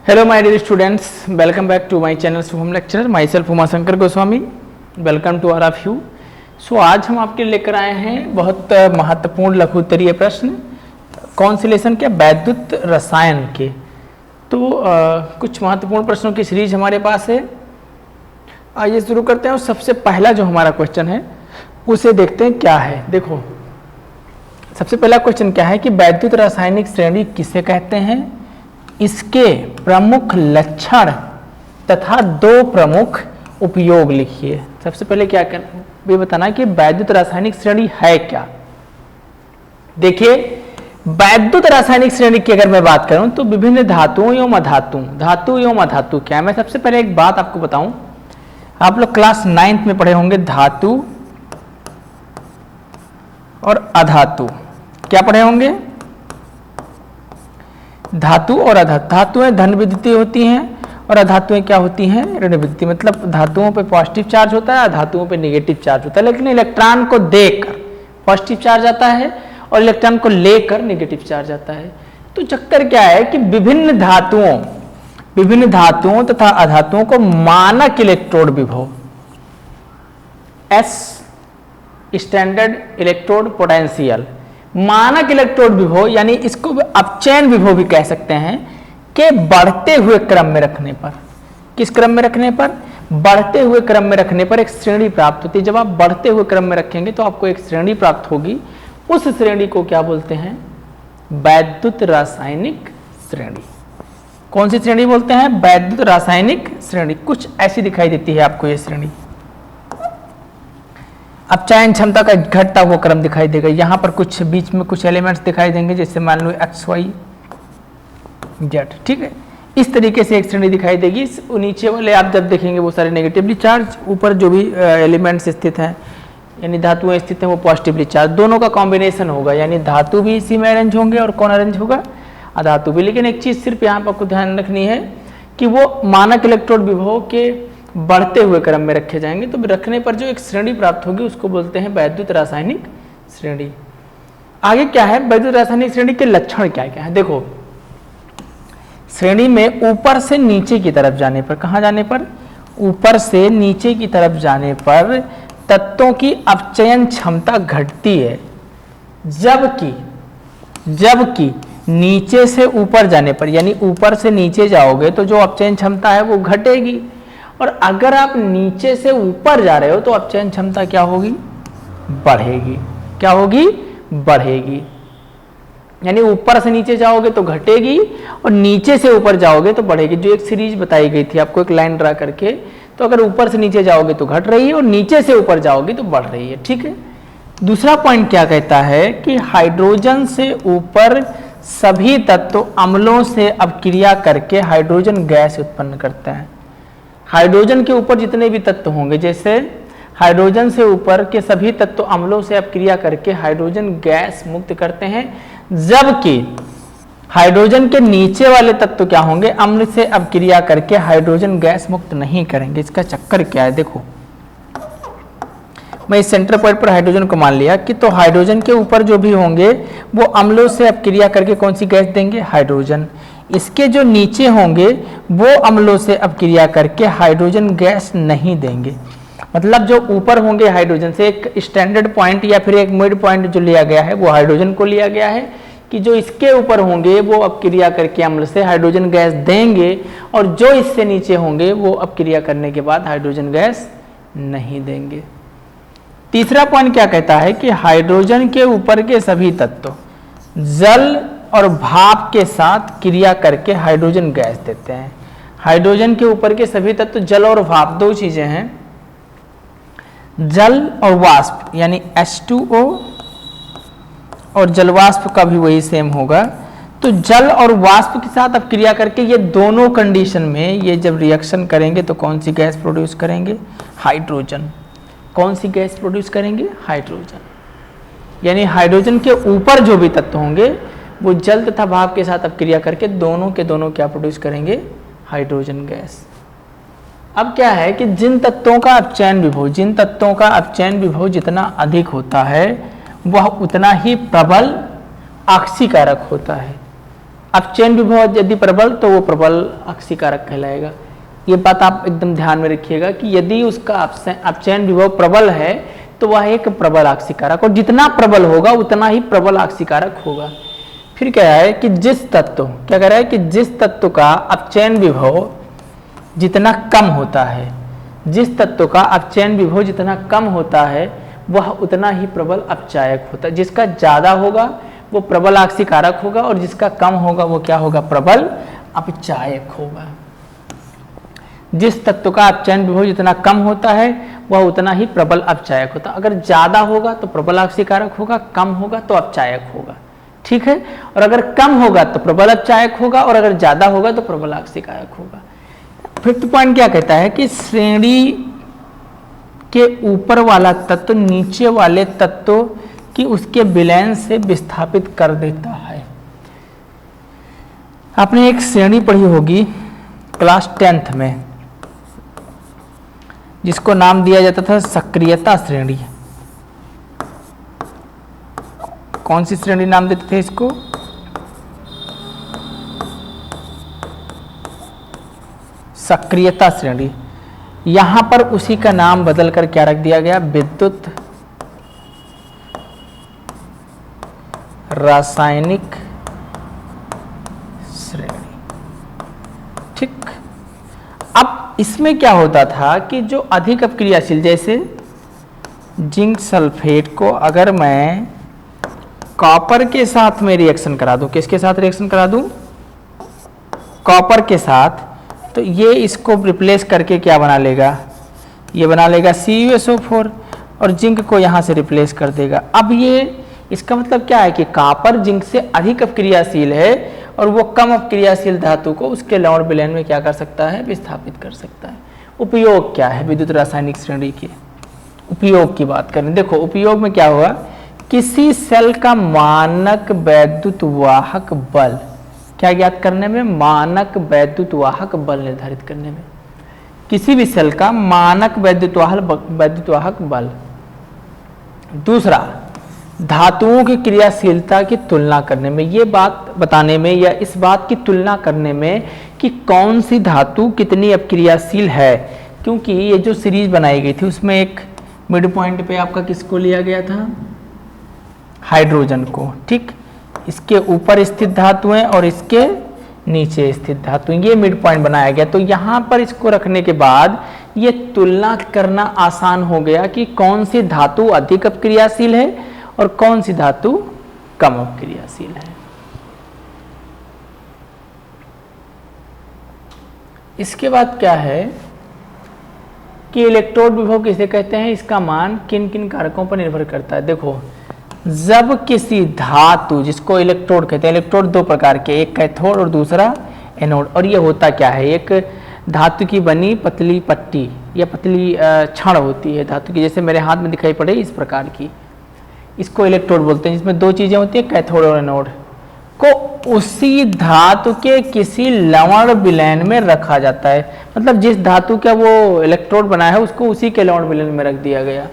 Hello my dear students, welcome back to my channel Shubham Lecturer, myself Umashankar Goswami, welcome to all of you. So आज हम आपके लेकर आए हैं बहुत महत्वपूर्ण लघु उत्तरीय प्रश्न, कौन से लेसन के? वैद्युत रसायन के। तो कुछ महत्वपूर्ण प्रश्नों की सीरीज हमारे पास है। आइए शुरू करते हैं। और सबसे पहला जो हमारा क्वेश्चन है उसे देखते हैं क्या है। देखो सबसे पहला क्वेश्चन क्या है कि वैद्युत रासायनिक श्रेणी किसे कहते हैं, इसके प्रमुख लक्षण तथा दो प्रमुख उपयोग लिखिए। सबसे पहले क्या ये बताना कि वैद्युत रासायनिक श्रेणी है क्या। देखिए वैद्युत रासायनिक श्रेणी की अगर मैं बात करूं तो विभिन्न धातुओं एवं अधातु क्या है। मैं सबसे पहले एक बात आपको बताऊं, आप लोग क्लास 9th में पढ़े होंगे धातु और अधातु। क्या पढ़े होंगे? धातु और अधातु। धातुएं धन विद्युतीय होती हैं और अधातुएं क्या होती हैं? ऋण विद्युतीय। मतलब धातुओं पे पॉजिटिव चार्ज होता है, अधातुओं पे नेगेटिव चार्ज होता है, लेकिन इलेक्ट्रॉन को देकर पॉजिटिव चार्ज आता है और इलेक्ट्रॉन को लेकर नेगेटिव चार्ज आता है। तो चक्कर क्या है कि विभिन्न धातुओं तथा अधातुओं को मानक इलेक्ट्रोड विभव एस स्टैंडर्ड इलेक्ट्रोड पोटेंशियल, मानक इलेक्ट्रोड विभव यानी इसको अपचयन विभव भी कह सकते हैं, के बढ़ते हुए क्रम में रखने पर, किस क्रम में रखने पर? बढ़ते हुए क्रम में रखने पर एक श्रेणी प्राप्त होती है। जब आप बढ़ते हुए क्रम में रखेंगे तो आपको एक श्रेणी प्राप्त होगी। उस श्रेणी को क्या बोलते हैं? वैद्युत रासायनिक श्रेणी। कौन सी श्रेणी बोलते हैं? वैद्युत रासायनिक श्रेणी। कुछ ऐसी दिखाई देती है आपको ये श्रेणी। अपचयन क्षमता का घटता हुआ क्रम दिखाई देगा। यहाँ पर कुछ बीच में कुछ एलिमेंट्स दिखाई देंगे, जैसे मान लो एक्स वाई जेड, ठीक है। इस तरीके से एक श्रेणी दिखाई देगी। नीचे वाले आप जब देखेंगे वो सारे नेगेटिवली चार्ज, ऊपर जो भी एलिमेंट्स स्थित हैं यानी धातुएं स्थित हैं वो पॉजिटिवली चार्ज। दोनों का कॉम्बिनेशन होगा, यानी धातु भी इसी में अरेंज होंगे और कौन अरेंज होगा? अधातु भी। लेकिन एक चीज सिर्फ यहाँ पर आपको ध्यान रखनी है कि वो मानक इलेक्ट्रोड विभव के बढ़ते हुए क्रम में रखे जाएंगे। तो रखने पर जो एक श्रेणी प्राप्त होगी उसको बोलते हैं वैद्युत रासायनिक श्रेणी। आगे क्या है? वैद्युत रासायनिक श्रेणी के लक्षण क्या क्या है? देखो श्रेणी में ऊपर से नीचे की तरफ जाने पर, कहां जाने पर? ऊपर से नीचे की तरफ जाने पर तत्वों की अपचयन क्षमता घटती है, जबकि नीचे से ऊपर जाने पर, यानी ऊपर से नीचे जाओगे तो जो अपचयन क्षमता है वो घटेगी, और अगर आप नीचे से ऊपर जा रहे हो तो अपचयन क्षमता क्या होगी? बढ़ेगी। क्या होगी? बढ़ेगी। यानी ऊपर से नीचे जाओगे तो घटेगी और नीचे से ऊपर जाओगे तो बढ़ेगी। जो एक सीरीज बताई गई थी आपको, एक लाइन ड्रा करके, तो अगर ऊपर से नीचे जाओगे तो घट रही है और नीचे से ऊपर जाओगे तो बढ़ रही है, ठीक है। दूसरा पॉइंट क्या कहता है कि हाइड्रोजन से ऊपर सभी तत्व अम्लों से अपक्रिया करके हाइड्रोजन गैस उत्पन्न करते हैं। हाइड्रोजन के ऊपर जितने भी तत्व होंगे, जैसे हाइड्रोजन से ऊपर के सभी तत्व अम्लों से अपक्रिया करके हाइड्रोजन गैस मुक्त करते हैं, जबकि हाइड्रोजन के नीचे वाले तत्व क्या होंगे? अम्ल से अपक्रिया करके हाइड्रोजन गैस मुक्त नहीं करेंगे। इसका चक्कर क्या है? देखो मैं इस सेंटर पॉइंट पर हाइड्रोजन को मान लिया कि तो हाइड्रोजन के ऊपर जो भी होंगे वो अम्लों से अपक्रिया करके कौन सी गैस देंगे? हाइड्रोजन। इसके जो नीचे होंगे वो अम्लों से अपक्रिया करके हाइड्रोजन गैस नहीं देंगे। मतलब जो ऊपर होंगे हाइड्रोजन से, एक स्टैंडर्ड पॉइंट या फिर एक मिड पॉइंट जो लिया गया है वो हाइड्रोजन को लिया गया है कि जो इसके ऊपर होंगे वो अपक्रिया करके अम्ल से हाइड्रोजन गैस देंगे, और जो इससे नीचे होंगे वो अपक्रिया करने के बाद हाइड्रोजन गैस नहीं देंगे। तीसरा पॉइंट क्या कहता है कि हाइड्रोजन के ऊपर के सभी तत्व जल और भाप के साथ क्रिया करके हाइड्रोजन गैस देते हैं। हाइड्रोजन के ऊपर के सभी तत्व जल और भाप, दो चीजें हैं, जल और वाष्प, यानी H2O, और जल वाष्प का भी वही सेम होगा। तो जल और वाष्प के साथ अब क्रिया करके ये दोनों कंडीशन में ये जब रिएक्शन करेंगे तो कौन सी गैस प्रोड्यूस करेंगे? हाइड्रोजन। कौन सी गैस प्रोड्यूस करेंगे? हाइड्रोजन। यानी हाइड्रोजन के ऊपर जो भी तत्व होंगे वो जल तथा भाप के साथ अपक्रिया करके दोनों के दोनों क्या प्रोड्यूस करेंगे? Hydrogen gas. अब क्या है कि जिन तत्वों का अपचयन विभव जितना अधिक होता है वह उतना ही प्रबल ऑक्सीकारक होता है। अपचयन विभव यदि प्रबल तो वो प्रबल आक्सीकारक कहलाएगा। ये बात आप एकदम ध्यान में रखिएगा कि यदि उसका अपचयन विभव प्रबल है तो वह एक प्रबल आक्सीकारक, और जितना प्रबल होगा उतना ही प्रबल आक्सीकारक होगा। फिर क्या है कि जिस तत्व, क्या कह रहा है कि जिस तत्व का अपचयन विभव जितना कम होता है, जिस तत्व का अपचयन विभव जितना कम होता है वह उतना ही प्रबल अपचायक होता है। जिसका ज्यादा होगा वो प्रबल आक्सीकारक होगा और जिसका कम होगा वो क्या होगा, प्रबल अपचायक होगा। जिस तत्व का अपचयन विभव जितना कम होता है वह उतना ही प्रबल अपचायक होता है। अगर ज्यादा होगा तो प्रबल आक्सीकारक होगा, कम होगा तो अपचायक होगा, ठीक है। और अगर कम होगा तो प्रबल अपचायक होगा और अगर ज्यादा होगा तो प्रबल आक्सीकारक होगा। फिफ्थ पॉइंट क्या कहता है कि श्रेणी के ऊपर वाला तत्व नीचे वाले तत्व की उसके विलयन से विस्थापित कर देता है। आपने एक श्रेणी पढ़ी होगी क्लास 10th में जिसको नाम दिया जाता था सक्रियता श्रेणी। कौन सी श्रेणी नाम देते थे इसको, सक्रियता श्रेणी। यहां पर उसी का नाम बदलकर क्या रख दिया गया, विद्युत रासायनिक श्रेणी, ठीक। अब इसमें क्या होता था कि जो अधिक अपक्रियाशील, जैसे जिंक सल्फेट को अगर मैं कॉपर के साथ में रिएक्शन करा दूं, किसके साथ रिएक्शन करा दूं, कॉपर के साथ, तो ये इसको रिप्लेस करके क्या बना लेगा, ये बना लेगा CuSO4 और जिंक को यहाँ से रिप्लेस कर देगा। अब ये इसका मतलब क्या है कि कॉपर जिंक से अधिक अपक्रियाशील है और वो कम अपक्रियाशील धातु को उसके लवण विलयन में क्या कर सकता है, विस्थापित कर सकता है। उपयोग क्या है विद्युत रासायनिक श्रेणी के, उपयोग की बात करें, देखो उपयोग में क्या हुआ, किसी सेल का मानक वैद्युत वाहक बल, क्या ज्ञात करने में, मानक वैद्युत वाहक बल निर्धारित करने में, किसी भी सेल का मानक वैद्युत वाहक बल। दूसरा, धातुओं की क्रियाशीलता की तुलना करने में, ये बात बताने में या इस बात की तुलना करने में कि कौन सी धातु कितनी अपक्रियाशील है, क्योंकि ये जो सीरीज बनाई गई थी उसमें एक मिड पॉइंट पे आपका किसको लिया गया था, हाइड्रोजन को, ठीक। इसके ऊपर स्थित धातुएं और इसके नीचे स्थित धातुएं, ये मिड पॉइंट बनाया गया। तो यहाँ पर इसको रखने के बाद ये तुलना करना आसान हो गया कि कौन सी धातु अधिक अपक्रियाशील है और कौन सी धातु कम अपक्रियाशील है। इसके बाद क्या है कि इलेक्ट्रोड विभव किसे कहते हैं, इसका मान किन किन कारकों पर निर्भर करता है। देखो, जब किसी धातु, जिसको इलेक्ट्रोड कहते हैं, इलेक्ट्रोड दो प्रकार के, एक कैथोड और दूसरा एनोड। और ये होता क्या है, एक धातु की बनी पतली पट्टी या पतली छड़ होती है धातु की, जैसे मेरे हाथ में दिखाई पड़े इस प्रकार की, इसको इलेक्ट्रोड बोलते हैं, जिसमें दो चीजें होती है, कैथोड और एनोड, को उसी धातु के किसी लवण विलयन में रखा जाता है। मतलब जिस धातु का वो इलेक्ट्रोड बना है उसको उसी के लवण विलयन में रख दिया गया।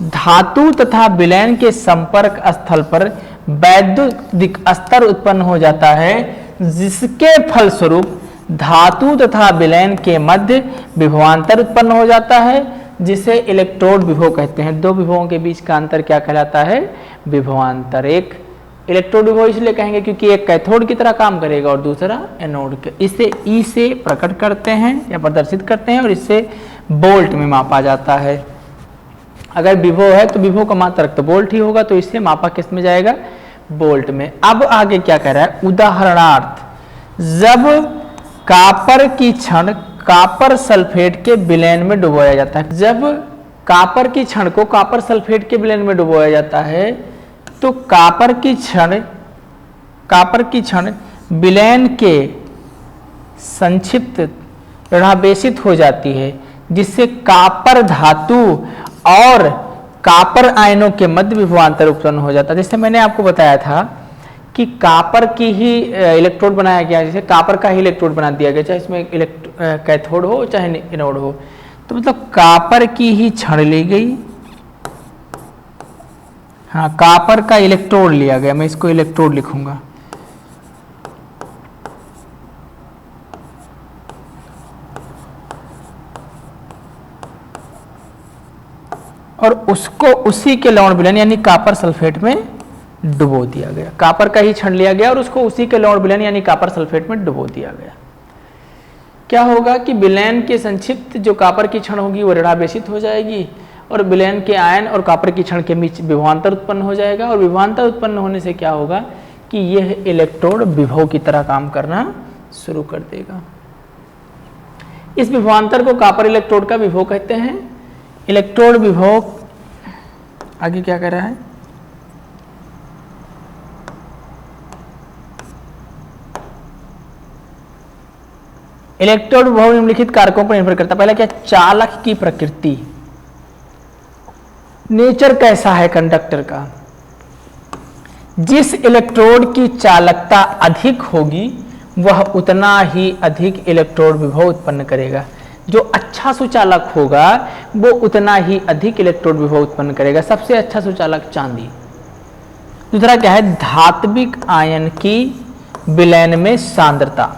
धातु तथा विलयन के संपर्क स्थल पर वैद्युतिक स्तर उत्पन्न हो जाता है, जिसके फलस्वरूप धातु तथा विलयन के मध्य विभवांतर उत्पन्न हो जाता है, जिसे इलेक्ट्रोड विभव कहते हैं। दो विभवों के बीच का अंतर क्या कहलाता है, विभवांतर। एक इलेक्ट्रोड विभव इसलिए कहेंगे क्योंकि एक कैथोड की तरह काम करेगा और दूसरा एनोड के। इसे ई से प्रकट करते हैं या प्रदर्शित करते हैं और इससे वोल्ट में मापा जाता है। अगर विभव है तो विभव का मात्रक तो वोल्ट ही होगा, तो इससे मापा किस में जाएगा, वोल्ट में। अब आगे क्या कह रहा है, उदाहरणार्थ, जब कॉपर की छड़ कॉपर सल्फेट के विलयन में डुबोया जाता है, जब कॉपर की छड़ को कॉपर सल्फेट के विलयन में डुबोया जाता है तो कॉपर की छड़ विलयन के संक्षिप्त ऋणावेशित हो जाती है, जिससे कॉपर धातु और कॉपर आयनों के मध्य विभवांतर उत्पन्न हो जाता है। जैसे मैंने आपको बताया था कि कॉपर की ही इलेक्ट्रोड बनाया गया, जैसे कॉपर का ही इलेक्ट्रोड बना दिया गया, चाहे इसमें कैथोड हो चाहे एनोड हो, तो मतलब कॉपर की ही छड़ ली गई, हाँ, कॉपर का इलेक्ट्रोड लिया गया, मैं इसको इलेक्ट्रोड लिखूंगा, और उसको उसी के लवण विलयन यानी कॉपर सल्फेट में डुबो दिया गया। कॉपर का ही छड़ लिया गया और उसको उसी के लवण विलयन यानी कॉपर सल्फेट में डुबो दिया गया। क्या होगा कि विलयन के संक्षिप्त जो कॉपर की छड़ होगी वो ऋणावेशित हो जाएगी और विलयन के आयन और कॉपर की छड़ के बीच विभवांतर उत्पन्न हो जाएगा और विभवांतर उत्पन्न होने से क्या होगा कि यह इलेक्ट्रोड विभव की तरह काम करना शुरू कर देगा। इस विभवांतर को कॉपर इलेक्ट्रोड का विभव कहते हैं। इलेक्ट्रोड विभव आगे क्या कह रहा है, इलेक्ट्रोड विभव निम्नलिखित कारकों पर निर्भर करता है। पहला क्या, चालक की प्रकृति, नेचर कैसा है कंडक्टर का। जिस इलेक्ट्रोड की चालकता अधिक होगी वह उतना ही अधिक इलेक्ट्रोड विभव उत्पन्न करेगा। जो अच्छा सुचालक होगा वो उतना ही अधिक इलेक्ट्रोड विभव उत्पन्न करेगा। सबसे अच्छा सुचालक चांदी। दूसरा क्या है, धात्विक आयन की विलयन में सांद्रता।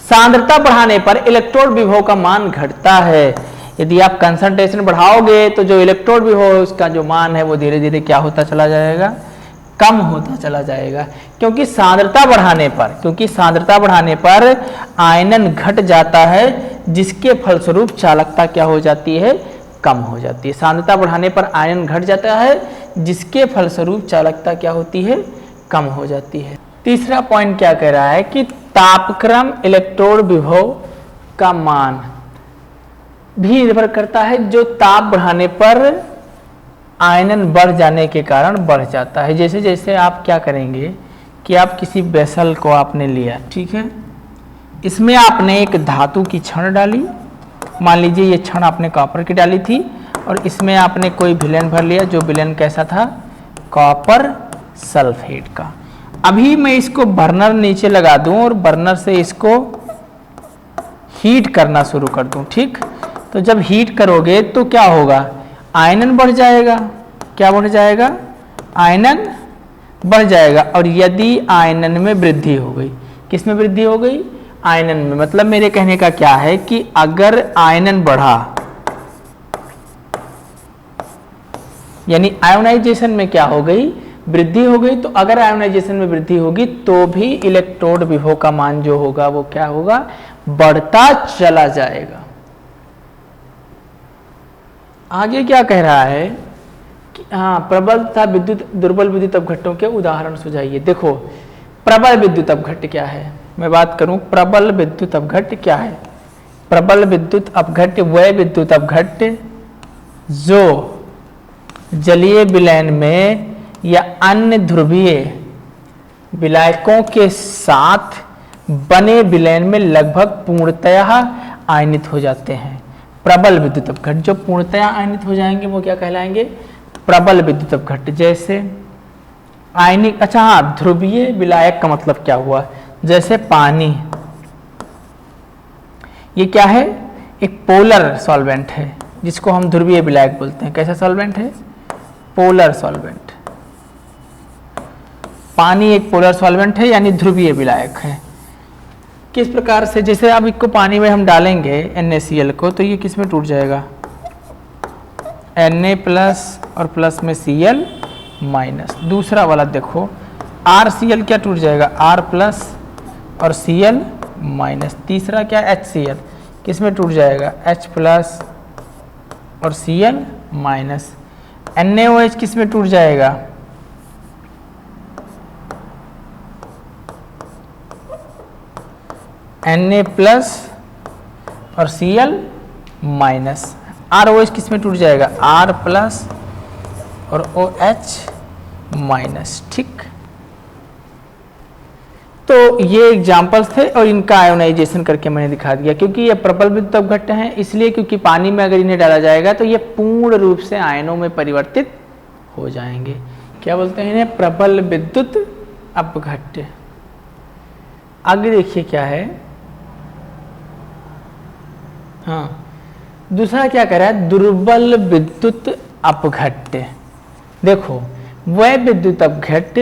सांद्रता बढ़ाने पर इलेक्ट्रोड विभव का मान घटता है। यदि आप कंसंट्रेशन बढ़ाओगे तो जो इलेक्ट्रोड विभव है उसका जो मान है वो धीरे धीरे क्या होता चला जाएगा, कम होता चला जाएगा। क्योंकि सांद्रता बढ़ाने पर आयनन घट जाता है जिसके फलस्वरूप चालकता क्या हो जाती है, कम हो जाती है। सांद्रता बढ़ाने पर आयनन घट जाता है जिसके फलस्वरूप चालकता क्या होती है, कम हो जाती है। तीसरा पॉइंट क्या कह रहा है कि तापक्रम इलेक्ट्रोड विभव का मान भी निर्भर करता है जो ताप बढ़ाने पर आयनन बढ़ जाने के कारण बढ़ जाता है। जैसे जैसे आप क्या करेंगे कि आप किसी वेसल को आपने लिया, ठीक है, इसमें आपने एक धातु की छड़ डाली, मान लीजिए ये छड़ आपने कॉपर की डाली थी और इसमें आपने कोई विलयन भर लिया जो विलयन कैसा था, कॉपर सल्फेट का। अभी मैं इसको बर्नर नीचे लगा दूं और बर्नर से इसको हीट करना शुरू कर दूं, ठीक। तो जब हीट करोगे तो क्या होगा, आयनन बढ़ जाएगा। क्या बढ़ जाएगा, आयनन बढ़ जाएगा। और यदि आयनन में वृद्धि हो गई, किस में वृद्धि हो गई, आयनन में। मतलब मेरे कहने का क्या है कि अगर आयनन बढ़ा यानी आयोनाइजेशन में क्या हो गई, वृद्धि हो गई। तो अगर आयोनाइजेशन में वृद्धि होगी तो भी इलेक्ट्रोड विभव का मान जो होगा वो क्या होगा, बढ़ता चला जाएगा। आगे क्या कह रहा है कि हाँ, प्रबल तथा विद्युत दुर्बल विद्युत अपघट्टों के उदाहरण सुझाइए। देखो प्रबल विद्युत अपघट्ट क्या है, मैं बात करूं प्रबल विद्युत अपघट्ट क्या है। प्रबल विद्युत अपघट्ट वह विद्युत अपघट्ट जो जलीय विलयन में या अन्य ध्रुवीय विलायकों के साथ बने विलयन में लगभग पूर्णतः आयनित हो जाते हैं। प्रबल विद्युत अपघट्ट जो पूर्णतः आयनित हो जाएंगे वो क्या कहलाएंगे, प्रबल विद्युत अपघट्ट। जैसे आयनिक, अच्छा हाँ, ध्रुवीय विलायक का मतलब क्या हुआ, जैसे पानी, ये क्या है, एक पोलर सॉल्वेंट है जिसको हम ध्रुवीय विलायक बोलते हैं। कैसा सॉल्वेंट है, पोलर सॉल्वेंट। पानी एक पोलर सॉल्वेंट है यानी ध्रुवीय विलायक है। किस प्रकार से, जैसे अब इसको पानी में हम डालेंगे NaCl को तो ये किस में टूट जाएगा, Na प्लस और प्लस में Cl माइनस। दूसरा वाला देखो RCl क्या टूट जाएगा, R प्लस और Cl माइनस। तीसरा क्या HCl किस में टूट जाएगा, H प्लस और Cl माइनस। NaOH किस में टूट जाएगा, Na प्लस और Cl माइनस। ROH किस में टूट जाएगा, R प्लस और OH माइनस, ठीक। तो ये एग्जाम्पल्स थे और इनका आयोनाइजेशन करके मैंने दिखा दिया। क्योंकि ये प्रबल विद्युत अपघट्ट हैं इसलिए, क्योंकि पानी में अगर इन्हें डाला जाएगा तो ये पूर्ण रूप से आयनों में परिवर्तित हो जाएंगे। क्या बोलते हैं इन्हें, प्रबल विद्युत अपघट्ट। आगे देखिए क्या है, हाँ, दूसरा क्या कह रहा है, दुर्बल विद्युत अपघट्ट। देखो वह विद्युत अपघट्ट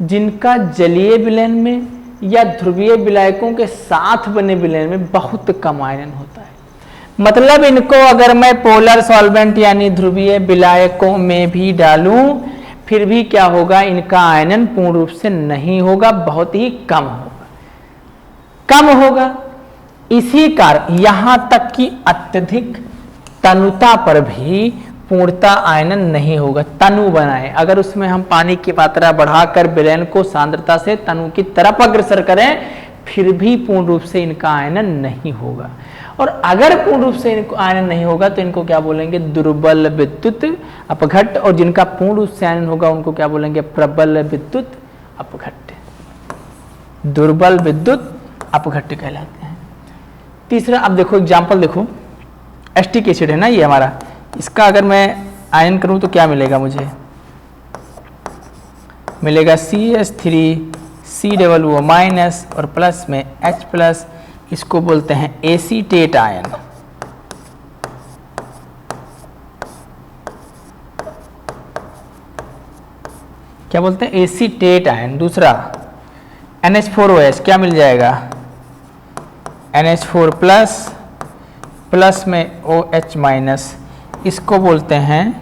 जिनका जलीय विलयन में या ध्रुवीय विलायकों के साथ बने विलयन में बहुत कम आयनन होता है। मतलब इनको अगर मैं पोलर सॉल्वेंट यानी ध्रुवीय विलायकों में भी डालूं फिर भी क्या होगा, इनका आयनन पूर्ण रूप से नहीं होगा, बहुत ही कम होगा। इसी कारण यहां तक कि अत्यधिक तनुता पर भी पूर्णता आयनन नहीं होगा। तनु बनाए, अगर उसमें हम पानी की मात्रा बढ़ाकर विलयन को सांद्रता से तनु की तरफ अग्रसर करें फिर भी पूर्ण रूप से इनका आयनन नहीं होगा। और अगर पूर्ण रूप से इनको आयनन नहीं होगा तो इनको क्या बोलेंगे, दुर्बल विद्युत अपघट्ट, और जिनका पूर्ण रूप से आयनन होगा उनको क्या बोलेंगे, प्रबल विद्युत अपघट्ट। दुर्बल विद्युत अपघट्ट कहलाते हैं। तीसरा, अब देखो एग्जाम्पल देखो, एस्टिक एसिड है ना ये हमारा, इसका अगर मैं आयन करूं तो क्या मिलेगा, मुझे मिलेगा CH3COO माइनस और प्लस में H प्लस, इसको बोलते हैं एसीटेट आयन। क्या बोलते हैं, एसीटेट आयन। दूसरा NH4OH क्या मिल जाएगा, NH4 प्लस प्लस में OH माइनस, इसको बोलते हैं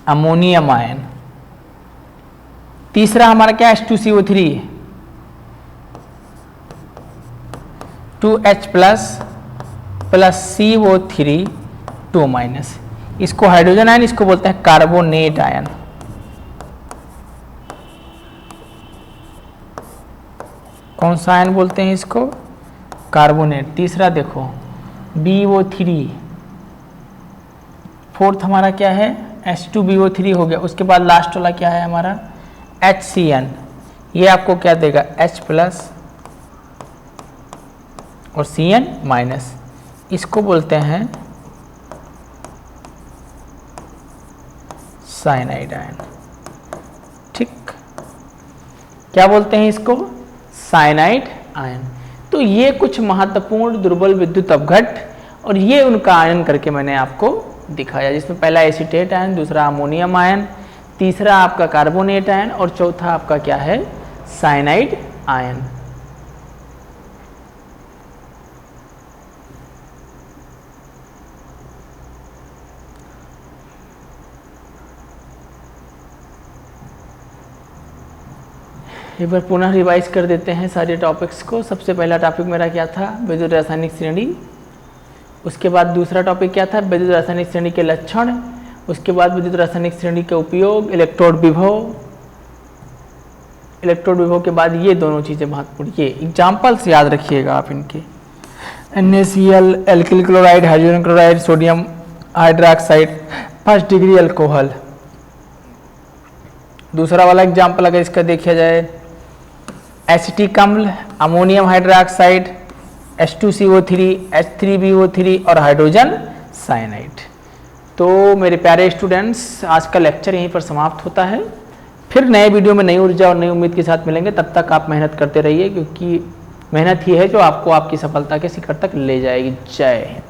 अमोनियम आयन। तीसरा हमारा क्या, H2CO3 2H plus plus CO3 2 minus, इसको हाइड्रोजन आयन, इसको बोलते हैं कार्बोनेट आयन। कौन सा आयन बोलते हैं इसको, कार्बोनेट। तीसरा देखो BO3, फोर्थ हमारा क्या है, H2BO3 हो गया। उसके बाद लास्ट वाला क्या है हमारा, HCN, ये आपको क्या देगा, H प्लस और Cn माइनस, इसको बोलते हैं साइनाइड आयन। ठीक, क्या बोलते हैं इसको, साइनाइड आयन। तो ये कुछ महत्वपूर्ण दुर्बल विद्युत अपघट्ट और ये उनका आयन करके मैंने आपको दिखाया, जिसमें पहला एसीटेट आयन, दूसरा अमोनियम आयन, तीसरा आपका कार्बोनेट आयन और चौथा आपका क्या है, साइनाइड आयन। एक बार पुनः रिवाइज कर देते हैं सारे टॉपिक्स को। सबसे पहला टॉपिक मेरा क्या था, विद्युत रासायनिक श्रेणी। उसके बाद दूसरा टॉपिक क्या था, विद्युत रासायनिक श्रेणी के लक्षण। उसके बाद विद्युत रासायनिक श्रेणी के उपयोग, इलेक्ट्रोड विभव। इलेक्ट्रोड विभव के बाद ये दोनों चीज़ें महत्वपूर्ण, ये एग्जाम्पल्स याद रखिएगा आप इनके, NaCl, alkyl chloride, hydrogen chloride, sodium hydroxide, first degree alcohol. दूसरा वाला एग्जाम्पल अगर इसका देखा जाए, एसिटिक अम्ल, अमोनियम हाइड्रोक्साइड, H2CO3, H3BO3 और हाइड्रोजन साइनाइड। तो मेरे प्यारे स्टूडेंट्स, आज का लेक्चर यहीं पर समाप्त होता है। फिर नए वीडियो में नई ऊर्जा और नई उम्मीद के साथ मिलेंगे। तब तक आप मेहनत करते रहिए, क्योंकि मेहनत ही है जो आपको आपकी सफलता के शिखर तक ले जाएगी। जय हिंद।